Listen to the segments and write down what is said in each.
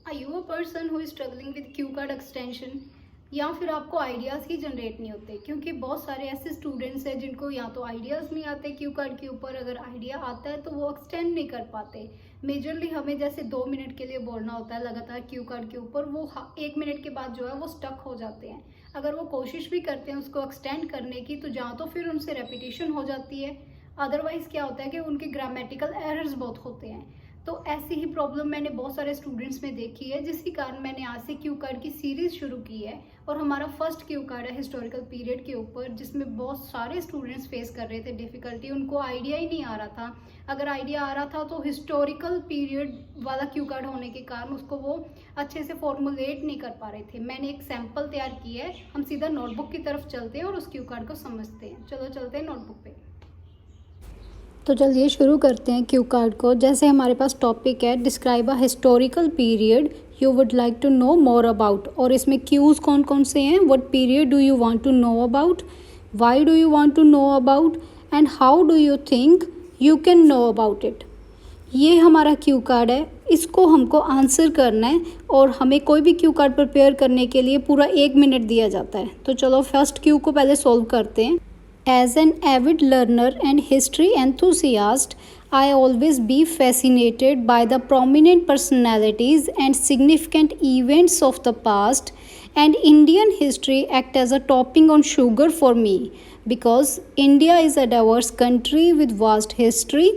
Are you a person who is struggling with Q card extension? या फिर आपको ideas ही generate नहीं होते? क्योंकि बहुत सारे ऐसे स्टूडेंट्स हैं जिनको या तो आइडियाज़ नहीं आते क्यू कार्ड के ऊपर, अगर आइडिया आता है तो वो एक्सटेंड नहीं कर पाते। मेजरली हमें जैसे 2 मिनट के लिए बोलना होता है लगातार क्यू कार्ड के ऊपर, वो 1 मिनट के बाद जो है वो स्टक हो जाते हैं। अगर वो कोशिश भी करते हैं उसको एक्सटेंड करने की तो जहाँ तो फिर उनसे रेपिटेशन हो जाती है, अदरवाइज़ क्या होता है कि उनके ग्रामेटिकल एरर्स बहुत होते हैं। तो ऐसी ही प्रॉब्लम मैंने बहुत सारे स्टूडेंट्स में देखी है, जिसके कारण मैंने आज से क्यू कार्ड की सीरीज़ शुरू की है। और हमारा फर्स्ट क्यू कार्ड है हिस्टोरिकल पीरियड के ऊपर, जिसमें बहुत सारे स्टूडेंट्स फेस कर रहे थे डिफ़िकल्टी। उनको आइडिया ही नहीं आ रहा था, अगर आइडिया आ रहा था तो हिस्टोरिकल पीरियड वाला क्यू कार्ड होने के कारण उसको वो अच्छे से फॉर्मुलेट नहीं कर पा रहे थे। मैंने एक सैम्पल तैयार किया है, हम सीधा नोटबुक की तरफ चलते हैं और उस क्यू कार्ड को समझते हैं। चलो चलते हैं नोटबुक पे। तो चलिए शुरू करते हैं क्यू कार्ड को। जैसे हमारे पास टॉपिक है describe a historical period you would like to know more about, और इसमें क्यूज़ कौन कौन से हैं, what period do you want to know about, why do you want to know about, and how do you think you can know about it. ये हमारा Q card है, इसको हमको आंसर करना है और हमें कोई भी क्यू कार्ड प्रिपेयर करने के लिए पूरा 1 मिनट दिया जाता है। तो चलो फर्स्ट क्यू को पहले सॉल्व करते हैं। As an avid learner and history enthusiast, I always be fascinated by the prominent personalities and significant events of the past, and Indian history act as a topping on sugar for me because India is a diverse country with vast history.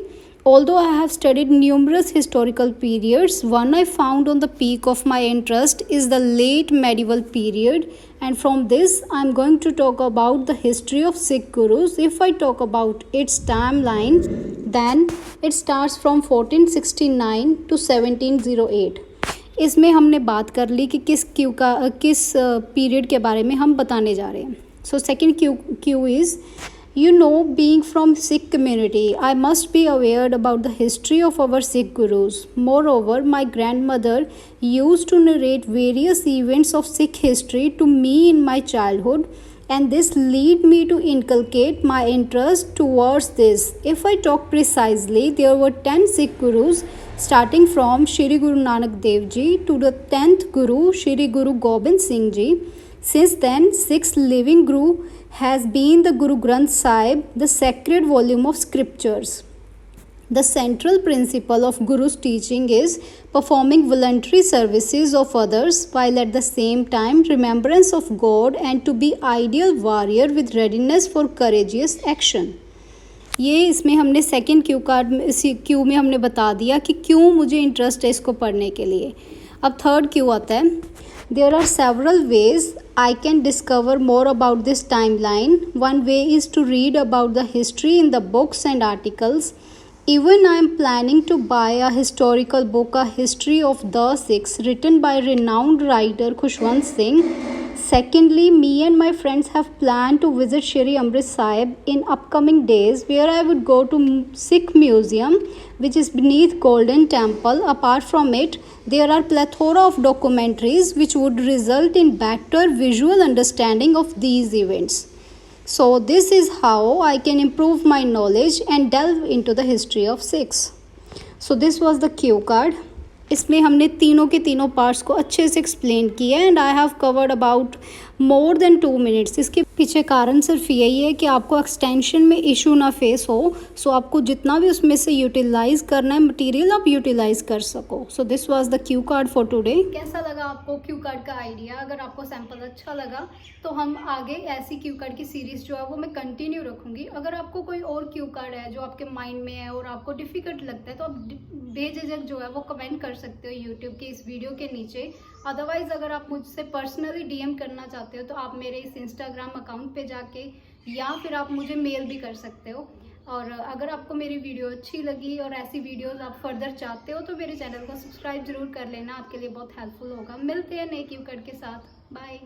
Although I have studied numerous historical periods, one I found on the peak of my interest is the late medieval period, and from this I am going to talk about the history of Sikh Gurus. If I talk about its timeline, then it starts from 1469 to 1708. इसमें हमने बात कर ली कि किस period के बारे में हम बताने जा रहे हैं। So second Q is, you know, being from Sikh community, I must be aware about the history of our Sikh Gurus. Moreover, my grandmother used to narrate various events of Sikh history to me in my childhood, and this led me to inculcate my interest towards this. If I talk precisely, there were 10 Sikh Gurus, starting from Shri Guru Nanak Dev Ji to the 10th Guru, Shri Guru Gobind Singh Ji. Since then, 6th living Guru has been the Guru Granth Sahib, the sacred volume of scriptures. The central principle of Guru's teaching is performing voluntary services of others while at the same time remembrance of God, and to be ideal warrior with readiness for courageous action. ये इसमें हमने second Q में हमने बता दिया कि क्यों मुझे इंटरेस्ट है इसको पढ़ने के लिए। अब थर्ड क्यू आता है। There are several ways I can discover more about this timeline. One way is to read about the history in the books and articles. Even I am planning to buy a historical book, A History of the Sikhs, written by renowned writer Khushwant Singh. Secondly, me and my friends have planned to visit Shri Amrit Sahib in upcoming days, where I would go to Sikh Museum, which is beneath Golden Temple. Apart from it, there are plethora of documentaries which would result in better visual understanding of these events. So this is how I can improve my knowledge and delve into the history of Sikhs. So this was the cue card. इसमें हमने तीनों के तीनों parts को अच्छे से explain किया and I have covered about more than 2 minutes. इसके पीछे कारण सिर्फ यही है कि आपको एक्सटेंशन में इशू ना फेस हो, सो आपको जितना भी उसमें से यूटिलाइज करना है मटेरियल आप यूटिलाइज कर सको। So this was the Q card for today. कैसा लगा आपको क्यू कार्ड का आइडिया? अगर आपको सैम्पल अच्छा लगा तो हम आगे ऐसी क्यू कार्ड की सीरीज़ जो है वो मैं कंटिन्यू रखूँगी। अगर आपको कोई और क्यू कार्ड है जो आपके माइंड में है और आपको डिफ़िकल्ट लगता है तो आप बेझिझक जो है वो कमेंट कर सकते हो यूट्यूब के इस वीडियो के नीचे। अदरवाइज़ अगर आप मुझसे पर्सनली डीएम करना चाहते हो तो आप मेरे इस इंस्टाग्राम अकाउंट पे जाके या फिर आप मुझे मेल भी कर सकते हो। और अगर आपको मेरी वीडियो अच्छी लगी और ऐसी वीडियोस आप फर्दर चाहते हो तो मेरे चैनल को सब्सक्राइब ज़रूर कर लेना, आपके लिए बहुत हेल्पफुल होगा। मिलते हैं नए क्यू कार्ड के साथ। बाय।